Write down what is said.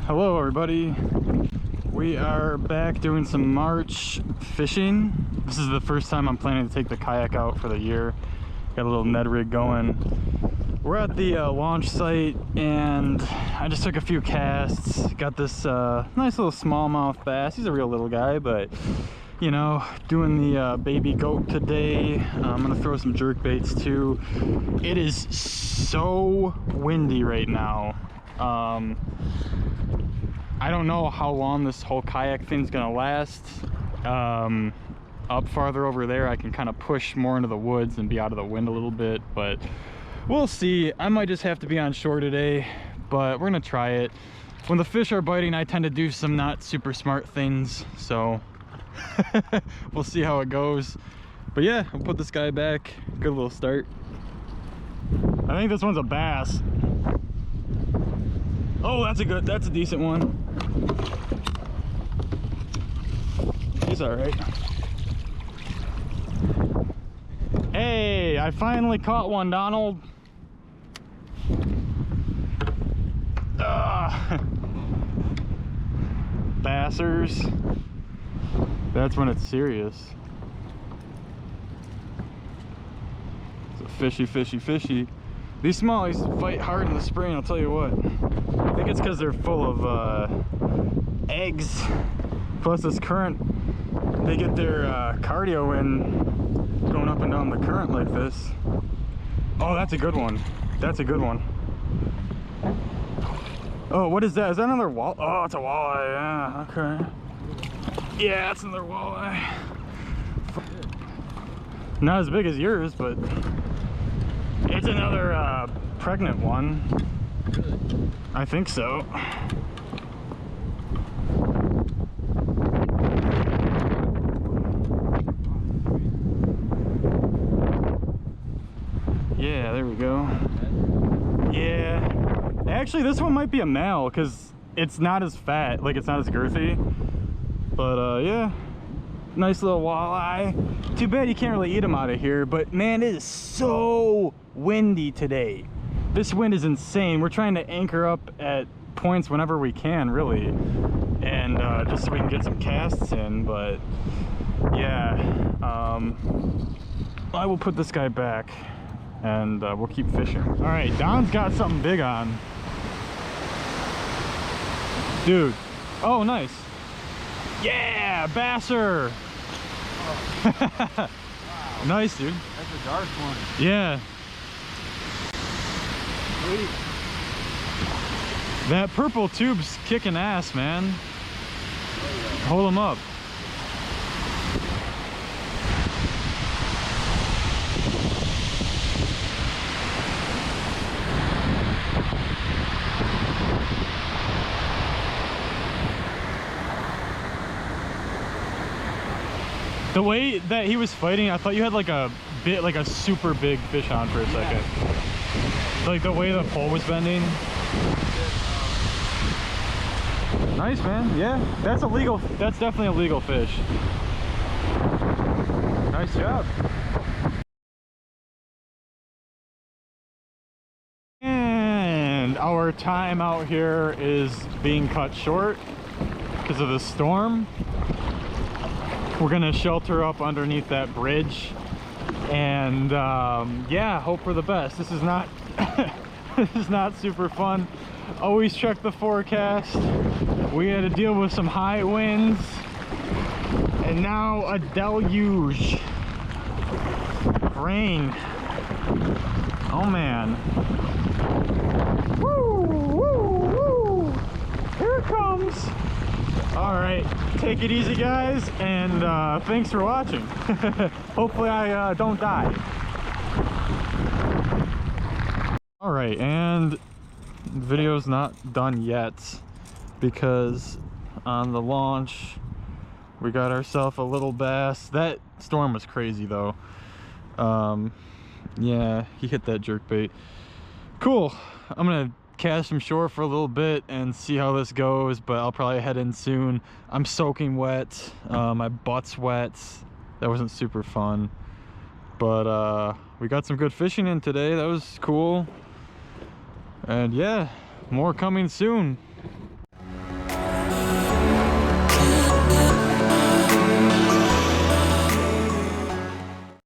Hello everybody, we are back doing some March fishing. This is the first time I'm planning to take the kayak out for the year. Got a little Ned rig going. We're at the launch site and I just took a few casts. Got this nice little smallmouth bass. He's a real little guy, but you know, doing the baby goat today. I'm gonna throw some jerk baits too. It is so windy right now. I don't know how long this whole kayak thing's gonna last. Up farther over there I can kind of push more into the woods and be out of the wind a little bit, but we'll see. I might just have to be on shore today, but we're gonna try it. When the fish are biting, I tend to do some not super smart things, so we'll see how it goes. But yeah, I'll put this guy back. Good little start. I think this one's a bass. Oh, that's a decent one. He's all right. Hey, I finally caught one, Donald. Bassers. That's when it's serious. It's a fishy. These smallies fight hard in the spring, I'll tell you what. I think it's because they're full of eggs. Plus this current, they get their cardio in going up and down the current like this. Oh, that's a good one. That's a good one. Oh, what is that? Is that another wall? Oh, it's a walleye. Yeah, okay. Yeah, that's another walleye. Not as big as yours, but it's another pregnant one. I think so. Yeah, there we go. Yeah. Actually, this one might be a male because it's not as fat, like it's not as girthy. But yeah, nice little walleye. Too bad you can't really eat them out of here, but man, it is so windy today. This wind is insane. We're trying to anchor up at points whenever we can, really, and just so we can get some casts in. But yeah, I will put this guy back and we'll keep fishing. All right, Don's got something big on. Dude, oh nice. Yeah, basser. Oh. Wow. Nice, dude. That's a dark one. Yeah. Sweet. That purple tube's kicking ass, man. Hold him up. The way that he was fighting, I thought you had like a super big fish on for a second. Like the way the pole was bending. Nice, man. Yeah, that's illegal. That's definitely a legal fish. Nice job. And our time out here is being cut short because of the storm. We're gonna shelter up underneath that bridge and yeah, hope for the best. This is not this is not super fun. Always check the forecast. We had to deal with some high winds and now a deluge of rain. Oh man. Woo, woo, woo. Here it comes. All right, take it easy guys, and thanks for watching. Hopefully I don't die. All right, and the video's not done yet because on the launch we got ourselves a little bass. That storm was crazy though. Yeah, he hit that jerkbait. Cool. I'm gonna cast him shore for a little bit and see how this goes, but I'll probably head in soon. I'm soaking wet. My butt's wet. That wasn't super fun, but we got some good fishing in today. That was cool. And yeah, more coming soon.